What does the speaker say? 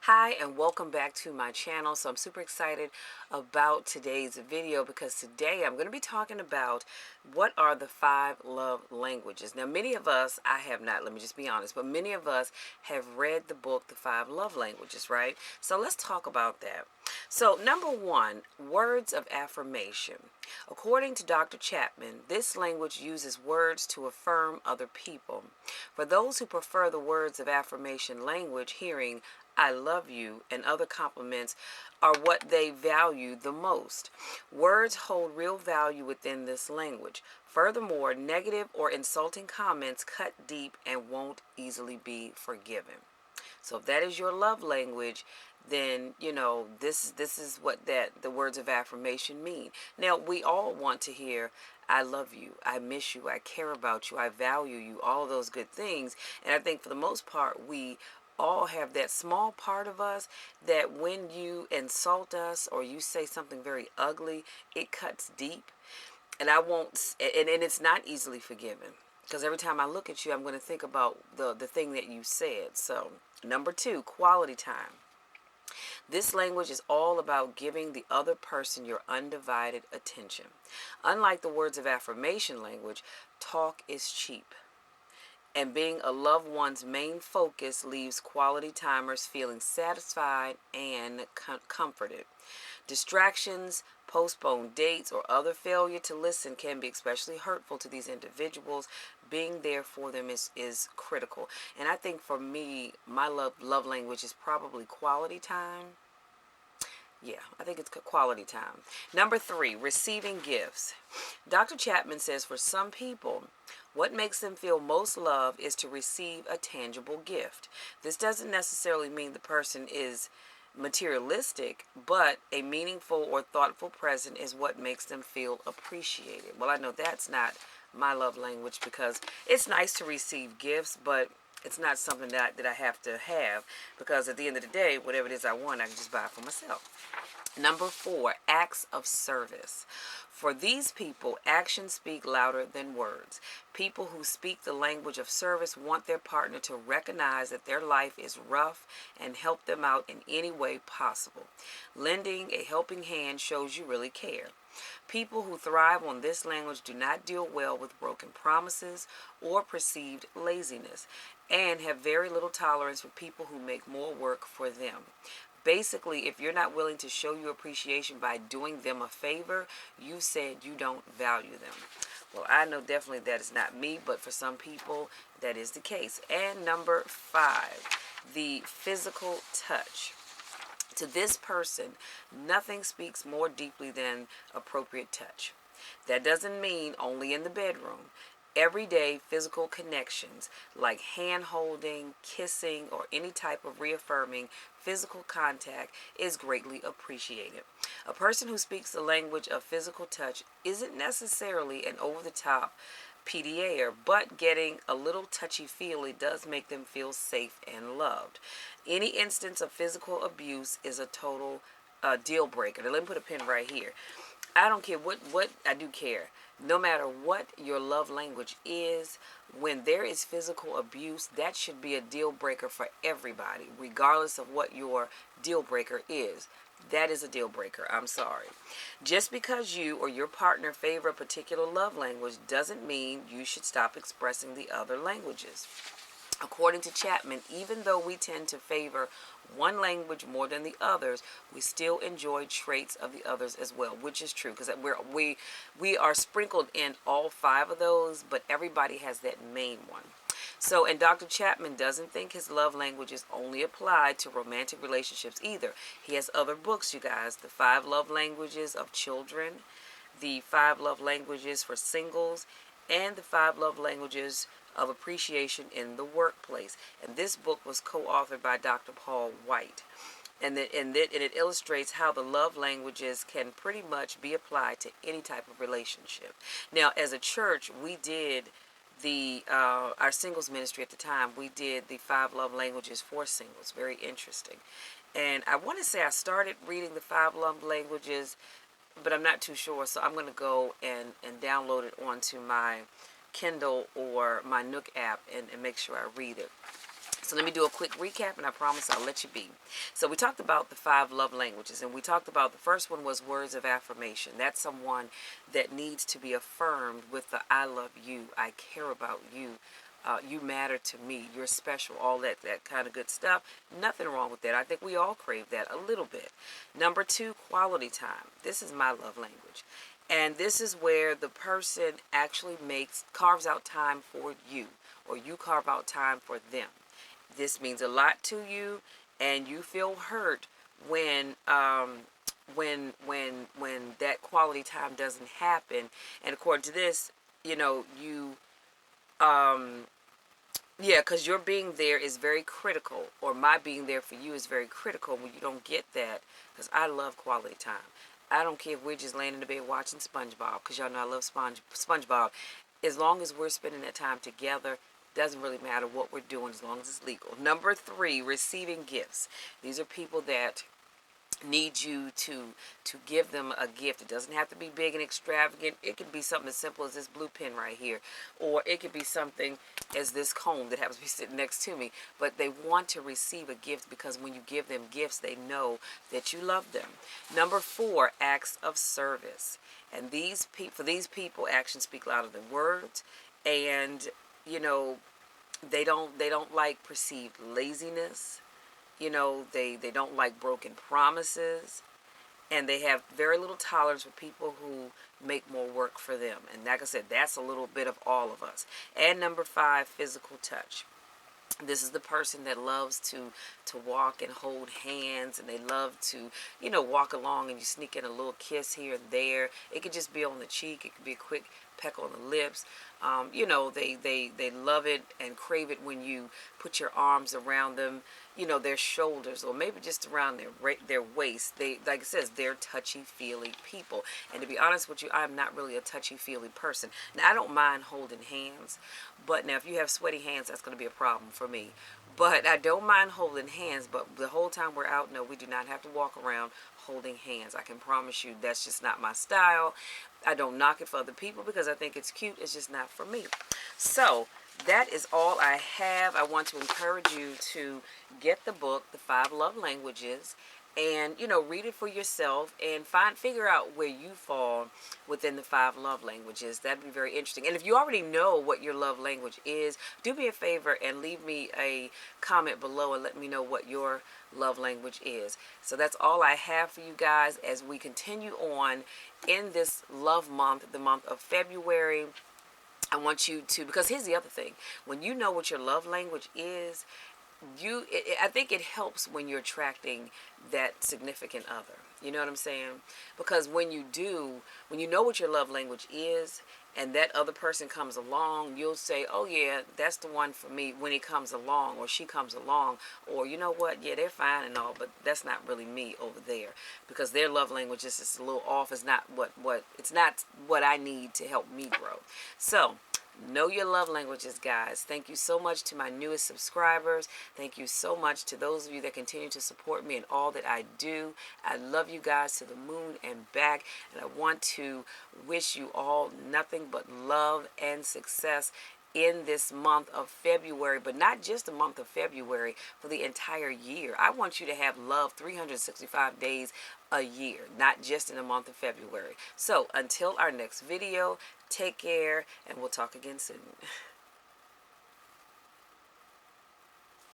Hi and welcome back to my channel. So I'm super excited about today's video because today I'm going to be talking about what are the 5 love languages. Now many of us, I have not, let me just be honest, but many of us have read the book, The 5 Love Languages, right? So let's talk about that. So number 1, words of affirmation. According to Dr. Chapman, this language uses words to affirm other people. For those who prefer the words of affirmation language, hearing I love you and other compliments are what they value the most. Words hold real value within this language. Furthermore, negative or insulting comments cut deep and won't easily be forgiven. So if that is your love language, then this is what that the words of affirmation mean. Now we all want to hear I love you, I miss you, I care about you, I value you, all those good things. And I think for the most part we all have that small part of us that when you insult us or you say something very ugly, it cuts deep. And I won't, and it's not easily forgiven. Because every time I look at you, I'm going to think about the thing that you said. So, number 2, quality time. This language is all about giving the other person your undivided attention. Unlike the words of affirmation language, talk is cheap. And being a loved one's main focus leaves quality timers feeling satisfied and comforted. Distractions, postponed dates, or other failure to listen can be especially hurtful to these individuals. Being there for them is critical. And I think for me, my love language is probably quality time. Yeah, I think it's quality time. Number 3, receiving gifts. Dr. Chapman says for some people, what makes them feel most love is to receive a tangible gift. This doesn't necessarily mean the person is materialistic, but a meaningful or thoughtful present is what makes them feel appreciated. Well, I know that's not my love language because it's nice to receive gifts, but it's not something that I have to have because at the end of the day, whatever it is I want, I can just buy it for myself. Number 4, acts of service. For these people, actions speak louder than words. People who speak the language of service want their partner to recognize that their life is rough and help them out in any way possible. Lending a helping hand shows you really care. People who thrive on this language do not deal well with broken promises or perceived laziness and have very little tolerance for people who make more work for them. Basically, if you're not willing to show your appreciation by doing them a favor, you said you don't value them. Well, I know definitely that is not me, but for some people, that is the case. And number 5, the physical touch. To this person, nothing speaks more deeply than appropriate touch. That doesn't mean only in the bedroom. Everyday physical connections like hand holding, kissing, or any type of reaffirming physical contact is greatly appreciated. A person who speaks the language of physical touch isn't necessarily an over the top PDAer, but getting a little touchy-feely does make them feel safe and loved. Any instance of physical abuse is a total deal breaker. Now, let me put a pin right here. I don't care what I do care. No matter what your love language is, when there is physical abuse, that should be a deal breaker for everybody, regardless of what your deal breaker is. That is a deal breaker. I'm sorry. Just because you or your partner favor a particular love language doesn't mean you should stop expressing the other languages. According to Chapman, even though we tend to favor one language more than the others, we still enjoy traits of the others as well, which is true because we are sprinkled in all 5 of those, but everybody has that main one. So, and Dr. Chapman doesn't think his love languages only apply to romantic relationships either. He has other books, you guys, The 5 Love Languages of Children, The 5 Love Languages for Singles, and The 5 Love Languages of Appreciation in the Workplace. And this book was co-authored by Dr. Paul White. And it illustrates how the love languages can pretty much be applied to any type of relationship. Now, as a church, we did our singles ministry at the time. We did the 5 Love Languages for singles. Very interesting. And I want to say I started reading the 5 Love Languages, but I'm not too sure. So I'm going to go and download it onto my Kindle or my Nook app and make sure I read it. So let me do a quick recap, and I promise I'll let you be. So we talked about the 5 love languages, and we talked about the first one was words of affirmation. That's someone that needs to be affirmed with the "I love you," "I care about you," "you matter to me," "you're special," all that kind of good stuff. Nothing wrong with that. I think we all crave that a little bit. Number 2, quality time. This is my love language. And this is where the person actually carves out time for you, or you carve out time for them. This means a lot to you, and you feel hurt when that quality time doesn't happen. And according to this, you yeah, because your being there is very critical, or my being there for you is very critical when you don't get that. Because I love quality time. I don't care if we're just laying in the bed watching SpongeBob, because y'all know I love SpongeBob. As long as we're spending that time together, doesn't really matter what we're doing as long as it's legal. Number 3, receiving gifts. These are people that need you to give them a gift. It doesn't have to be big and extravagant. It could be something as simple as this blue pen right here, or it could be something as this comb that happens to be sitting next to me. But they want to receive a gift, because when you give them gifts, they know that you love them. Number 4, acts of service. And for these people, actions speak louder than words. And they don't like perceived laziness. They don't like broken promises, and they have very little tolerance for people who make more work for them. And like I said, that's a little bit of all of us. And number 5, physical touch. This is the person that loves to walk and hold hands, and they love to walk along and you sneak in a little kiss here and there. It could just be on the cheek, it could be a quick peck on the lips. They love it and crave it when you put your arms around them, their shoulders, or maybe just around their waist. Like it says, they're touchy-feely people. And to be honest with you, I'm not really a touchy-feely person. Now, I don't mind holding hands, but now if you have sweaty hands, that's going to be a problem for me. But I don't mind holding hands, but the whole time we're out, no, we do not have to walk around holding hands. I can promise you that's just not my style. I don't knock it for other people because I think it's cute. It's just not for me. So that is all I have. I want to encourage you to get the book, The 5 Love Languages, and read it for yourself and figure out where you fall within the 5 love languages. That'd be very interesting. And if you already know what your love language is, do me a favor and leave me a comment below and let me know what your love language is. So that's all I have for you guys as we continue on in this love month, the month of February. I want you to, because here's the other thing, when you know what your love language is, I think it helps when you're attracting that significant other. You know what I'm saying? Because when you know what your love language is, and that other person comes along, you'll say, oh yeah, that's the one for me when he comes along or she comes along. Or you know what, yeah, they're fine and all, but that's not really me over there, because their love language is just a little off. It's not what I need to help me grow. So know your love languages, guys. Thank you so much to my newest subscribers. Thank you so much to those of you that continue to support me in all that I do. I love you guys to the moon and back, and I want to wish you all nothing but love and success in this month of February, but not just the month of February, for the entire year. I want you to have love 365 days a year, not just in the month of February. So until our next video, take care, and we'll talk again soon.